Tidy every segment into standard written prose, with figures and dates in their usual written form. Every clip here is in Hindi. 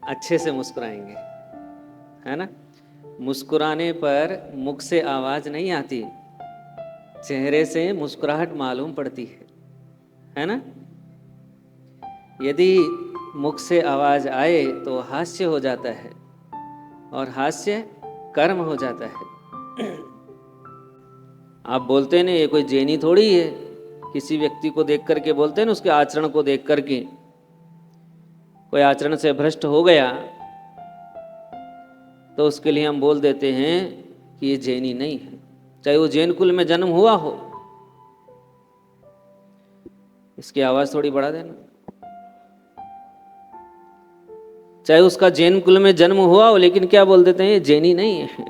अच्छे से मुस्कुराएंगे, है ना। मुस्कुराने पर मुख से आवाज नहीं आती, चेहरे से मुस्कुराहट मालूम पड़ती है ना। यदि मुख से आवाज आए तो हास्य हो जाता है, और हास्य कर्म हो जाता है। आप बोलते हैं ना, ये कोई जेनी थोड़ी है। किसी व्यक्ति को देख करके बोलते हैं ना, उसके आचरण को देख करके कोई आचरण से भ्रष्ट हो गया तो उसके लिए हम बोल देते हैं कि ये जैनी नहीं है, चाहे वो जैन कुल में जन्म हुआ हो। इसकी आवाज थोड़ी बढ़ा देना। चाहे उसका जैन कुल में जन्म हुआ हो, लेकिन क्या बोल देते हैं, ये जैनी नहीं है।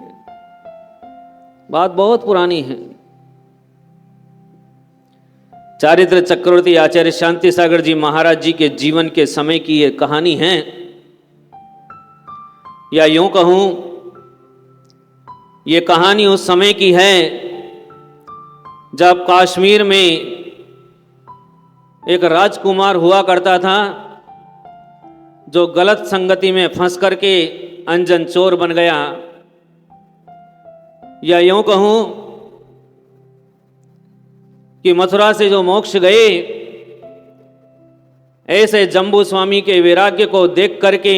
बात बहुत पुरानी है। चारित्र चक्रवर्ती आचार्य शांति सागर जी महाराज जी के जीवन के समय की ये कहानी है, या यूं कहूं ये कहानी उस समय की है जब कश्मीर में एक राजकुमार हुआ करता था जो गलत संगति में फंस करके अनजन चोर बन गया। या यूं कहूं कि मथुरा से जो मोक्ष गए, ऐसे जम्बू स्वामी के वैराग्य को देख करके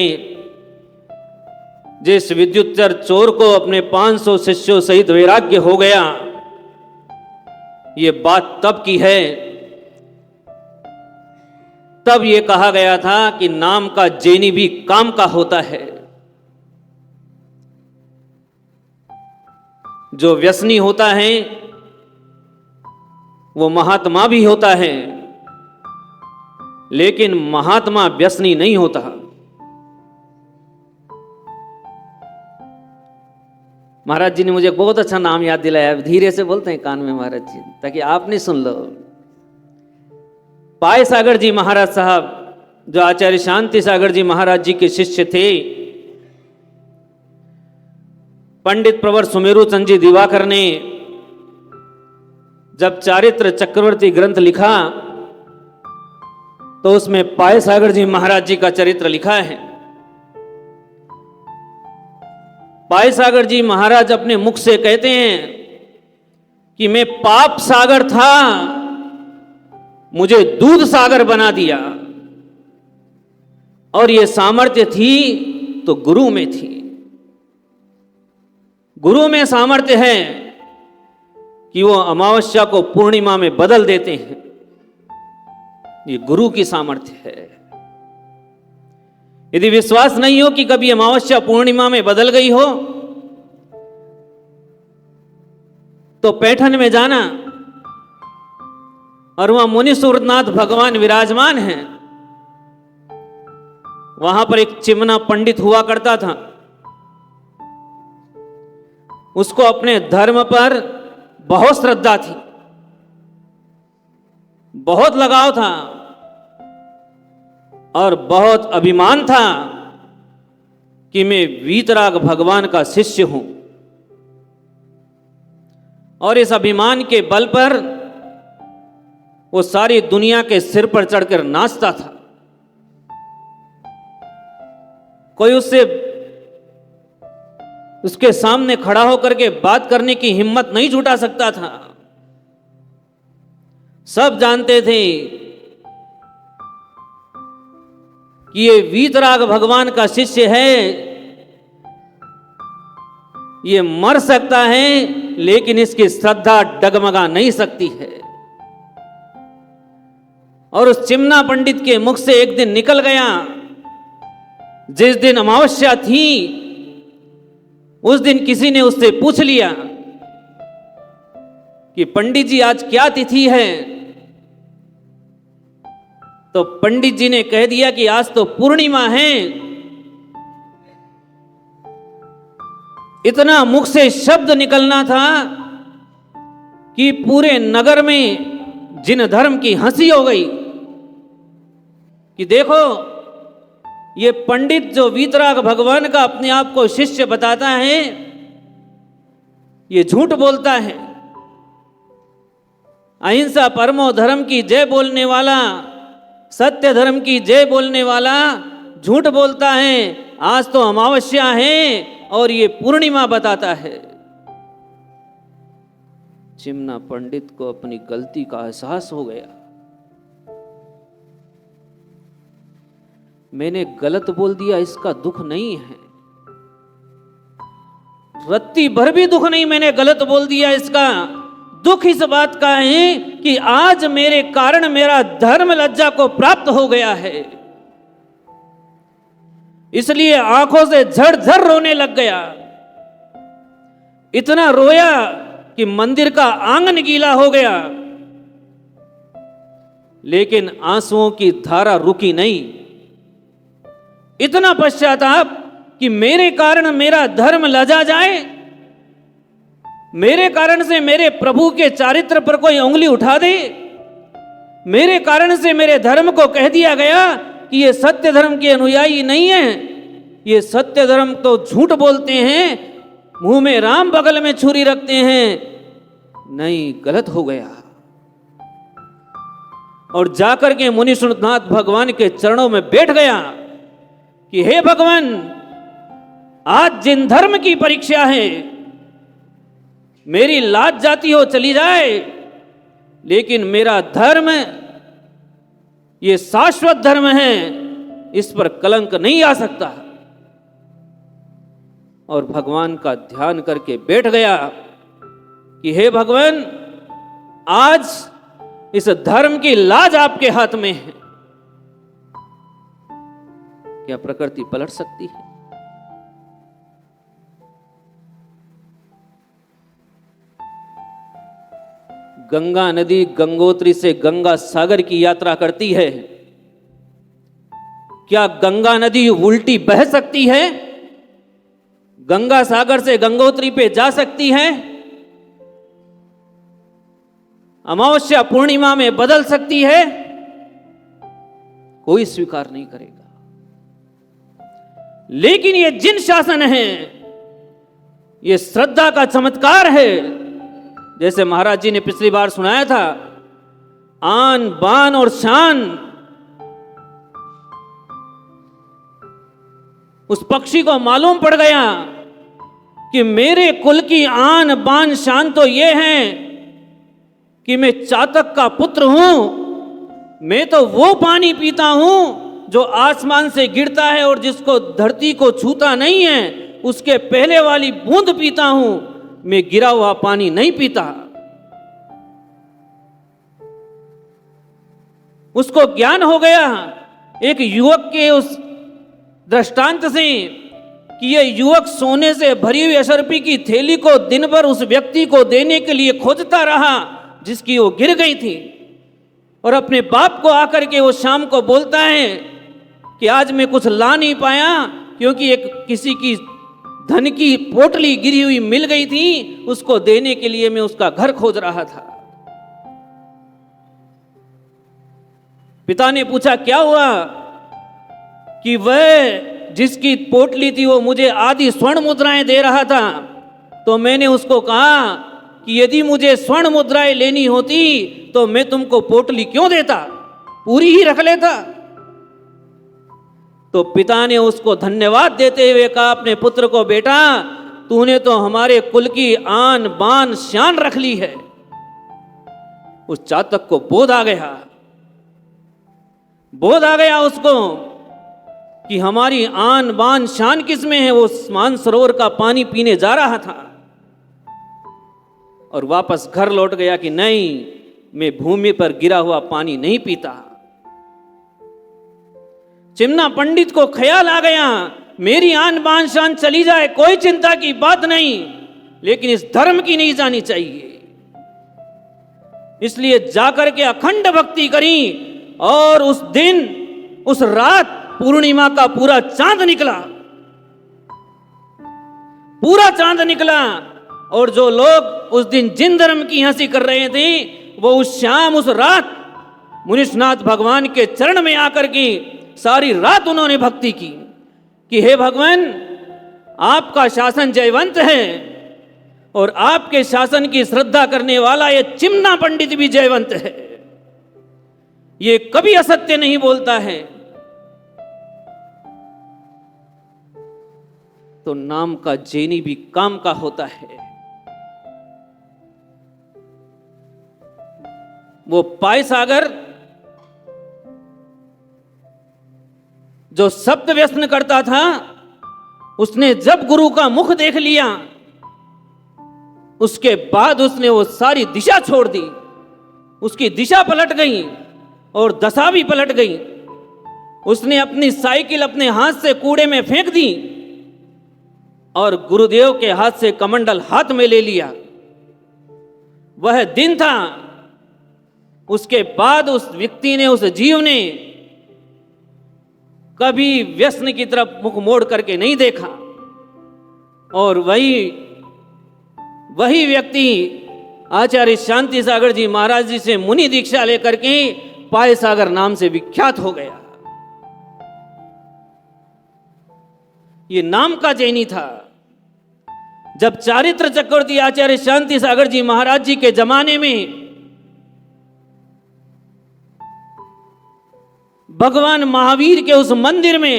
जिस विद्युतचर चोर को अपने 500 शिष्यों सहित वैराग्य हो गया, ये बात तब की है। तब ये कहा गया था कि नाम का जैनी भी काम का होता है। जो व्यसनी होता है वो महात्मा भी होता है, लेकिन महात्मा व्यसनी नहीं होता। महाराज जी ने मुझे बहुत अच्छा नाम याद दिलाया, धीरे से बोलते हैं कान में महाराज जी, ताकि आप नहीं सुन लो। पाय सागर जी महाराज साहब, जो आचार्य शांति सागर जी महाराज जी के शिष्य थे, पंडित प्रवर सुमेरु चंद जी दिवाकर ने जब चारित्र चक्रवर्ती ग्रंथ लिखा तो उसमें पाय सागर जी महाराज जी का चरित्र लिखा है। पाय सागर जी महाराज अपने मुख से कहते हैं कि मैं पाप सागर था, मुझे दूध सागर बना दिया, और ये सामर्थ्य थी तो गुरु में थी। गुरु में सामर्थ्य है कि वो अमावस्या को पूर्णिमा में बदल देते हैं, ये गुरु की सामर्थ्य है। यदि विश्वास नहीं हो कि कभी अमावस्या पूर्णिमा में बदल गई हो, तो पैठन में जाना और वहां मुनि सूरनाथ भगवान विराजमान हैं। वहां पर एक चिमना पंडित हुआ करता था, उसको अपने धर्म पर बहुत श्रद्धा थी, बहुत लगाव था और बहुत अभिमान था कि मैं वीतराग भगवान का शिष्य हूं। और इस अभिमान के बल पर वो सारी दुनिया के सिर पर चढ़कर नाचता था। कोई उसके सामने खड़ा होकर के बात करने की हिम्मत नहीं जुटा सकता था। सब जानते थे कि ये वीतराग भगवान का शिष्य है, ये मर सकता है लेकिन इसकी श्रद्धा डगमगा नहीं सकती है। और उस चिमना पंडित के मुख से एक दिन निकल गया, जिस दिन अमावस्या थी उस दिन किसी ने उससे पूछ लिया कि पंडित जी आज क्या तिथि है। तो पंडित जी ने कह दिया कि आज तो पूर्णिमा है। इतना मुख से शब्द निकलना था कि पूरे नगर में जिन धर्म की हंसी हो गई कि देखो, ये पंडित जो वीतराग भगवान का अपने आप को शिष्य बताता है, ये झूठ बोलता है। अहिंसा परमो धर्म की जय बोलने वाला, सत्य धर्म की जय बोलने वाला झूठ बोलता है, आज तो अमावस्या है और ये पूर्णिमा बताता है। चिमना पंडित को अपनी गलती का एहसास हो गया। मैंने गलत बोल दिया, इसका दुख नहीं है, रत्ती भर भी दुख नहीं, मैंने गलत बोल दिया, इसका दुख इस बात का है कि आज मेरे कारण मेरा धर्म लज्जा को प्राप्त हो गया है। इसलिए आंखों से झरझर रोने लग गया। इतना रोया कि मंदिर का आंगन गीला हो गया, लेकिन आंसुओं की धारा रुकी नहीं। इतना पश्चाताप कि मेरे कारण मेरा धर्म लजा जाए, मेरे कारण से मेरे प्रभु के चारित्र पर कोई उंगली उठा दे, मेरे कारण से मेरे धर्म को कह दिया गया कि ये सत्य धर्म के अनुयायी नहीं है, ये सत्य धर्म तो झूठ बोलते हैं, मुंह में राम बगल में छुरी रखते हैं। नहीं, गलत हो गया। और जाकर के मुनिनाथ भगवान के चरणों में बैठ गया कि हे भगवान, आज जिन धर्म की परीक्षा है, मेरी लाज जाती हो चली जाए, लेकिन मेरा धर्म ये शाश्वत धर्म है, इस पर कलंक नहीं आ सकता। और भगवान का ध्यान करके बैठ गया कि हे भगवान, आज इस धर्म की लाज आपके हाथ में है। क्या प्रकृति पलट सकती है? गंगा नदी गंगोत्री से गंगा सागर की यात्रा करती है। क्या गंगा नदी उल्टी बह सकती है? गंगा सागर से गंगोत्री पे जा सकती है? अमावस्या पूर्णिमा में बदल सकती है? कोई स्वीकार नहीं करेगा। लेकिन ये जिन शासन है, ये श्रद्धा का चमत्कार है। जैसे महाराज जी ने पिछली बार सुनाया था, आन बान और शान। उस पक्षी को मालूम पड़ गया कि मेरे कुल की आन बान शान तो ये है कि मैं चातक का पुत्र हूं। मैं तो वो पानी पीता हूं जो आसमान से गिरता है और जिसको धरती को छूता नहीं है, उसके पहले वाली बूंद पीता हूं। मैं गिरा हुआ पानी नहीं पीता। उसको ज्ञान हो गया एक युवक के उस दृष्टांत से कि यह युवक सोने से भरी हुई अशर्फी की थैली को दिन भर उस व्यक्ति को देने के लिए खोजता रहा जिसकी वो गिर गई थी, और अपने बाप को आकर के वो शाम को बोलता है कि आज मैं कुछ ला नहीं पाया क्योंकि एक किसी की धन की पोटली गिरी हुई मिल गई थी, उसको देने के लिए मैं उसका घर खोज रहा था। पिता ने पूछा क्या हुआ? कि वह जिसकी पोटली थी वो मुझे आधी स्वर्ण मुद्राएं दे रहा था, तो मैंने उसको कहा कि यदि मुझे स्वर्ण मुद्राएं लेनी होती तो मैं तुमको पोटली क्यों देता, पूरी ही रख लेता। तो पिता ने उसको धन्यवाद देते हुए कहा अपने पुत्र को, बेटा तूने तो हमारे कुल की आन बान शान रख ली है। उस चातक को बोध आ गया उसको कि हमारी आन बान शान किसमें है। वो मानसरोवर का पानी पीने जा रहा था और वापस घर लौट गया कि नहीं, मैं भूमि पर गिरा हुआ पानी नहीं पीता। चिमना पंडित को ख्याल आ गया, मेरी आन बान शान चली जाए कोई चिंता की बात नहीं, लेकिन इस धर्म की नहीं जानी चाहिए। इसलिए जाकर के अखंड भक्ति करी और उस दिन उस रात पूर्णिमा का पूरा चांद निकला और जो लोग उस दिन जिन धर्म की हंसी कर रहे थे वो उस शाम उस रात मुनिनाथ भगवान के चरण में आकर के सारी रात उन्होंने भक्ति की कि हे भगवान, आपका शासन जयवंत है और आपके शासन की श्रद्धा करने वाला ये चिमना पंडित भी जयवंत है। ये कभी असत्य नहीं बोलता है। तो नाम का जेनी भी काम का होता है। वो पाय सागर जो शब्द व्यसन करता था, उसने जब गुरु का मुख देख लिया, उसके बाद उसने वो सारी दिशा छोड़ दी। उसकी दिशा पलट गई और दशा भी पलट गई। उसने अपनी साइकिल अपने हाथ से कूड़े में फेंक दी और गुरुदेव के हाथ से कमंडल हाथ में ले लिया। वह दिन था, उसके बाद उस व्यक्ति ने, उस जीव ने कभी व्यसन की तरफ मुख मोड़ करके नहीं देखा। और वही व्यक्ति आचार्य शांति सागर जी महाराज जी से मुनि दीक्षा लेकर के पाय सागर नाम से विख्यात हो गया। ये नाम का जैनी था। जब चारित्र चक्रवर्ती आचार्य शांति सागर जी महाराज जी के जमाने में भगवान महावीर के उस मंदिर में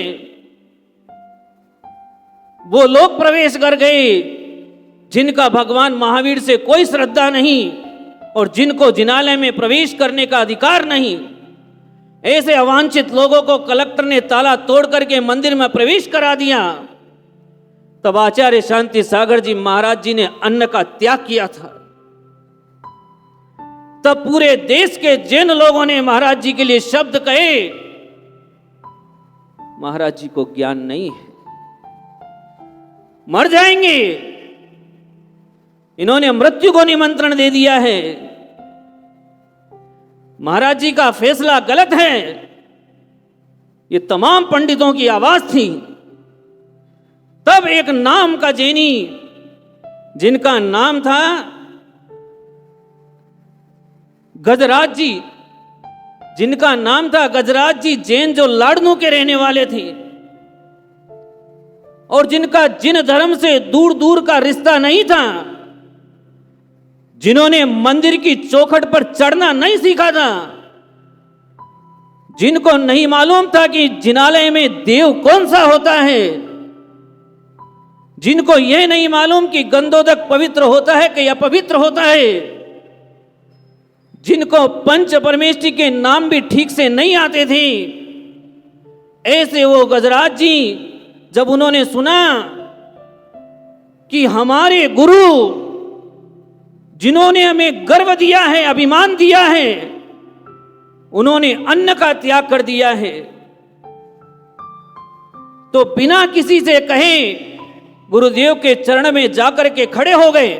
वो लोग प्रवेश कर गए जिनका भगवान महावीर से कोई श्रद्धा नहीं और जिनको जिनालय में प्रवेश करने का अधिकार नहीं, ऐसे अवांछित लोगों को कलेक्टर ने ताला तोड़ करके मंदिर में प्रवेश करा दिया। तब आचार्य शांति सागर जी महाराज जी ने अन्न का त्याग किया था। तब पूरे देश के जैन लोगों ने महाराज जी के लिए शब्द कहे, महाराज जी को ज्ञान नहीं है, मर जाएंगे। इन्होंने मृत्यु को निमंत्रण दे दिया है। महाराज जी का फैसला गलत है। ये तमाम पंडितों की आवाज थी। तब एक नाम का जैनी, जिनका नाम था गजराज जी, जिनका नाम था गजराज जी जैन, जो लाडनू के रहने वाले थे और जिनका जिन धर्म से दूर दूर का रिश्ता नहीं था, जिन्होंने मंदिर की चौखट पर चढ़ना नहीं सीखा था, जिनको नहीं मालूम था कि जिनालय में देव कौन सा होता है, जिनको यह नहीं मालूम कि गंधोदक पवित्र होता है कि अपवित्र होता है, जिनको पंच परमेष्टि के नाम भी ठीक से नहीं आते थे, ऐसे वो गजराज जी जब उन्होंने सुना कि हमारे गुरु जिन्होंने हमें गर्व दिया है, अभिमान दिया है, उन्होंने अन्न का त्याग कर दिया है, तो बिना किसी से कहे गुरुदेव के चरण में जाकर के खड़े हो गए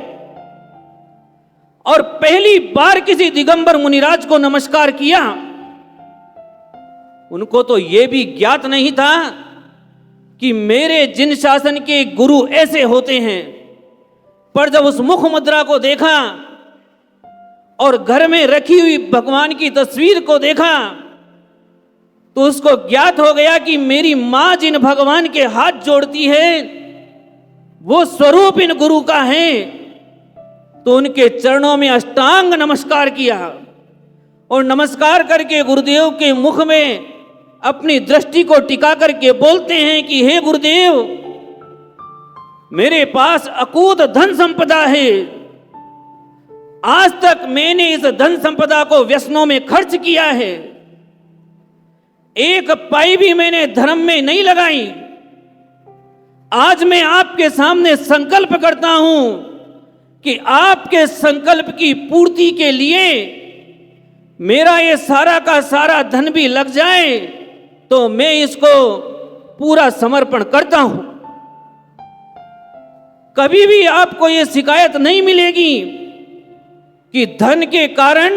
और पहली बार किसी दिगंबर मुनिराज को नमस्कार किया। उनको तो यह भी ज्ञात नहीं था कि मेरे जिन शासन के गुरु ऐसे होते हैं। पर जब उस मुख मुद्रा को देखा और घर में रखी हुई भगवान की तस्वीर को देखा, तो उसको ज्ञात हो गया कि मेरी मां जिन भगवान के हाथ जोड़ती है वो स्वरूप इन गुरु का है। तो उनके चरणों में अष्टांग नमस्कार किया और नमस्कार करके गुरुदेव के मुख में अपनी दृष्टि को टिका करके बोलते हैं कि हे गुरुदेव, मेरे पास अकूत धन संपदा है। आज तक मैंने इस धन संपदा को व्यसनों में खर्च किया है, एक पाई भी मैंने धर्म में नहीं लगाई। आज मैं आपके सामने संकल्प करता हूं कि आपके संकल्प की पूर्ति के लिए मेरा ये सारा का सारा धन भी लग जाए तो मैं इसको पूरा समर्पण करता हूं। कभी भी आपको ये शिकायत नहीं मिलेगी कि धन के कारण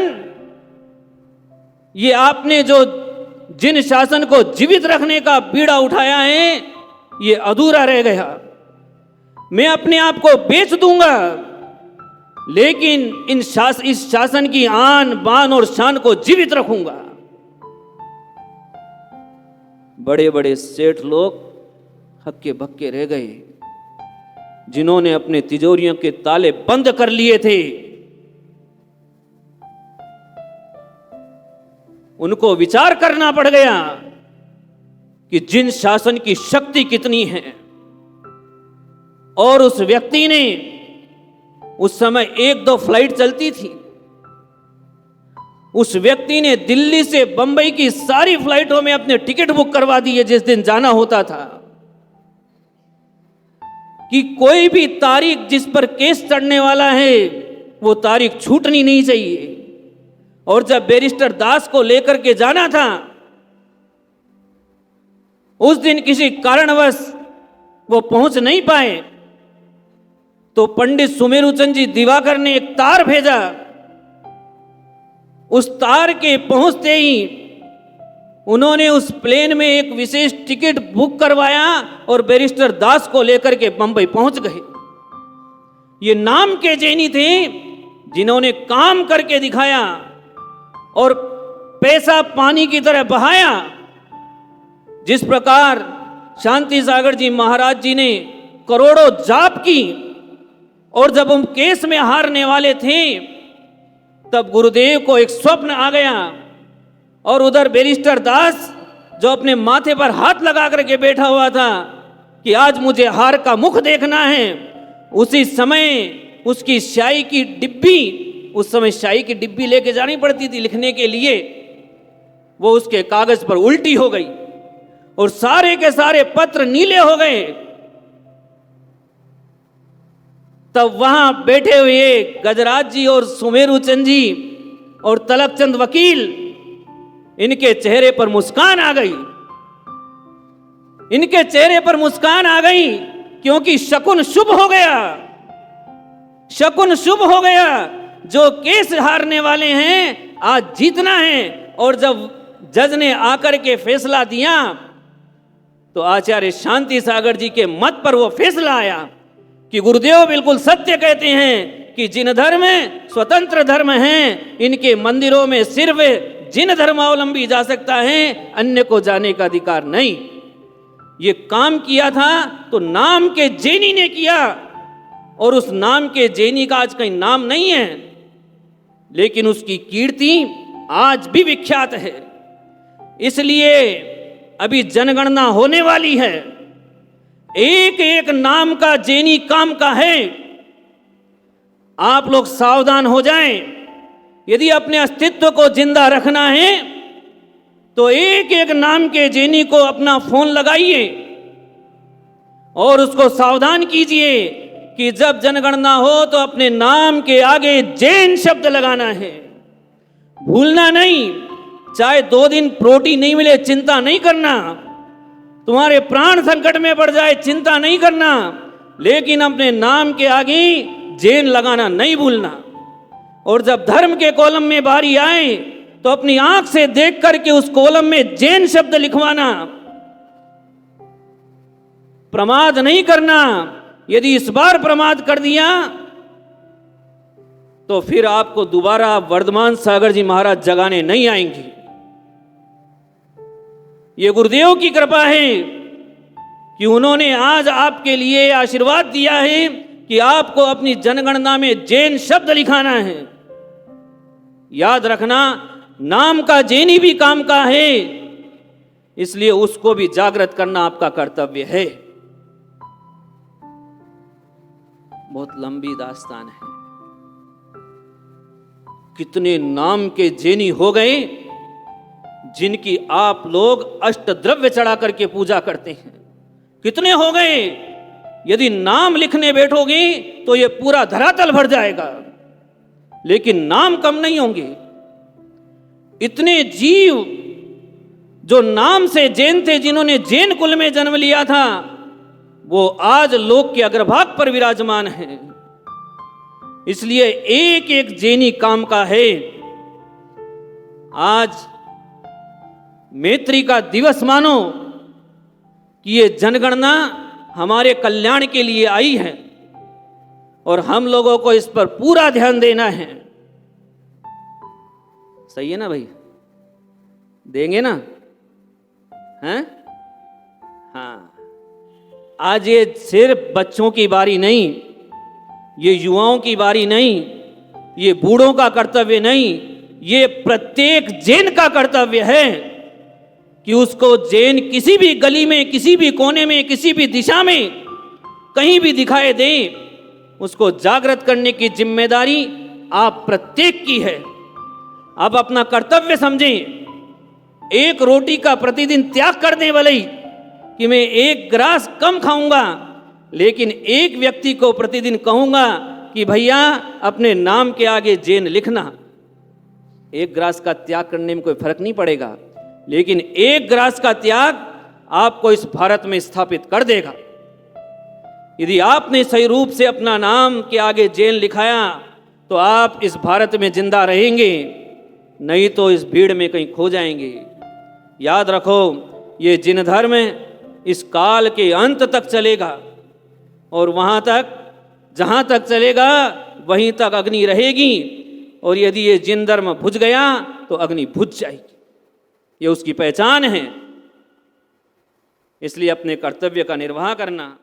ये आपने जो जिन शासन को जीवित रखने का बीड़ा उठाया है ये अधूरा रह गया। मैं अपने आप को बेच दूंगा, लेकिन इस शासन की आन बान और शान को जीवित रखूंगा। बड़े बड़े सेठ लोग हक्के बक्के रह गए, जिन्होंने अपने तिजोरियों के ताले बंद कर लिए थे। उनको विचार करना पड़ गया कि जिन शासन की शक्ति कितनी है। और उस व्यक्ति ने, उस समय 1-2 फ्लाइट चलती थी, उस व्यक्ति ने दिल्ली से बंबई की सारी फ्लाइटों में अपने टिकट बुक करवा दिए जिस दिन जाना होता था, कि कोई भी तारीख जिस पर केस चढ़ने वाला है वो तारीख छूटनी नहीं चाहिए। और जब बैरिस्टर दास को लेकर के जाना था, उस दिन किसी कारणवश वो पहुंच नहीं पाए, तो पंडित सुमेरुचंद जी दिवाकर ने एक तार भेजा। उस तार के पहुंचते ही उन्होंने उस प्लेन में एक विशेष टिकट बुक करवाया और बैरिस्टर दास को लेकर के बंबई पहुंच गए। ये नाम के जैनी थे जिन्होंने काम करके दिखाया और पैसा पानी की तरह बहाया। जिस प्रकार शांति सागर जी महाराज जी ने करोड़ों जाप की और जब हम केस में हारने वाले थे, तब गुरुदेव को एक स्वप्न आ गया और उधर बैरिस्टर दास जो अपने माथे पर हाथ लगा करके बैठा हुआ था कि आज मुझे हार का मुख देखना है, उसी समय उसकी स्याही की डिब्बी, उस समय स्याही की डिब्बी लेके जानी पड़ती थी लिखने के लिए, वो उसके कागज पर उल्टी हो गई और सारे के सारे पत्र नीले हो गए। तब वहां बैठे हुए गजराज जी और सुमेरुचंद जी और तलकचंद वकील, इनके चेहरे पर मुस्कान आ गई, इनके चेहरे पर मुस्कान आ गई, क्योंकि शकुन शुभ हो गया, शकुन शुभ हो गया। जो केस हारने वाले हैं आज जीतना है। और जब जज ने आकर के फैसला दिया तो आचार्य शांति सागर जी के मत पर वो फैसला आया कि गुरुदेव बिल्कुल सत्य कहते हैं कि जिन धर्म स्वतंत्र धर्म हैं, इनके मंदिरों में सिर्फ जिन धर्मावलंबी जा सकता है, अन्य को जाने का अधिकार नहीं। ये काम किया था तो नाम के जैनी ने किया, और उस नाम के जैनी का आज कहीं नाम नहीं है, लेकिन उसकी कीर्ति आज भी विख्यात है। इसलिए अभी जनगणना होने वाली है, एक एक नाम का जैनी काम का है। आप लोग सावधान हो जाएं। यदि अपने अस्तित्व को जिंदा रखना है तो एक एक नाम के जैनी को अपना फोन लगाइए और उसको सावधान कीजिए कि जब जनगणना हो तो अपने नाम के आगे जैन शब्द लगाना है, भूलना नहीं। चाहे 2 दिन प्रोटीन नहीं मिले, चिंता नहीं करना, तुम्हारे प्राण संकट में पड़ जाए, चिंता नहीं करना, लेकिन अपने नाम के आगे जैन लगाना नहीं भूलना। और जब धर्म के कॉलम में बारी आए तो अपनी आंख से देख करके उस कॉलम में जैन शब्द लिखवाना, प्रमाद नहीं करना। यदि इस बार प्रमाद कर दिया तो फिर आपको दोबारा वर्धमान सागर जी महाराज जगाने नहीं आएंगे। ये गुरुदेव की कृपा है कि उन्होंने आज आपके लिए आशीर्वाद दिया है कि आपको अपनी जनगणना में जैन शब्द लिखाना है। याद रखना, नाम का जैनी भी काम का है, इसलिए उसको भी जागृत करना आपका कर्तव्य है। बहुत लंबी दास्तान है। कितने नाम के जैनी हो गए जिनकी आप लोग अष्टद्रव्य चढ़ा करके पूजा करते हैं, कितने हो गए। यदि नाम लिखने बैठोगे तो ये पूरा धरातल भर जाएगा, लेकिन नाम कम नहीं होंगे। इतने जीव जो नाम से जैन थे, जिन्होंने जैन कुल में जन्म लिया था, वो आज लोक के अग्रभाग पर विराजमान है। इसलिए एक एक जैनी काम का है। आज मैत्री का दिवस मानो कि ये जनगणना हमारे कल्याण के लिए आई है और हम लोगों को इस पर पूरा ध्यान देना है। सही है ना भाई? देंगे ना? हैं? हाँ। आज ये सिर्फ बच्चों की बारी नहीं, ये युवाओं की बारी नहीं, ये बूढ़ों का कर्तव्य नहीं, ये प्रत्येक जैन का कर्तव्य है कि उसको जैन किसी भी गली में, किसी भी कोने में, किसी भी दिशा में कहीं भी दिखाई दे, उसको जागृत करने की जिम्मेदारी आप प्रत्येक की है। आप अपना कर्तव्य समझें। एक रोटी का प्रतिदिन त्याग करने वाले ही कि मैं एक ग्रास कम खाऊंगा, लेकिन एक व्यक्ति को प्रतिदिन कहूंगा कि भैया अपने नाम के आगे जैन लिखना। एक ग्रास का त्याग करने में कोई फर्क नहीं पड़ेगा, लेकिन एक ग्रास का त्याग आपको इस भारत में स्थापित कर देगा। यदि आपने सही रूप से अपना नाम के आगे जैन लिखाया तो आप इस भारत में जिंदा रहेंगे, नहीं तो इस भीड़ में कहीं खो जाएंगे। याद रखो, ये जिन धर्म इस काल के अंत तक चलेगा, और वहां तक जहां तक चलेगा वहीं तक अग्नि रहेगी, और यदि ये जिन धर्म बुझ गया तो अग्नि बुझ जाएगी। ये उसकी पहचान है। इसलिए अपने कर्तव्य का निर्वाह करना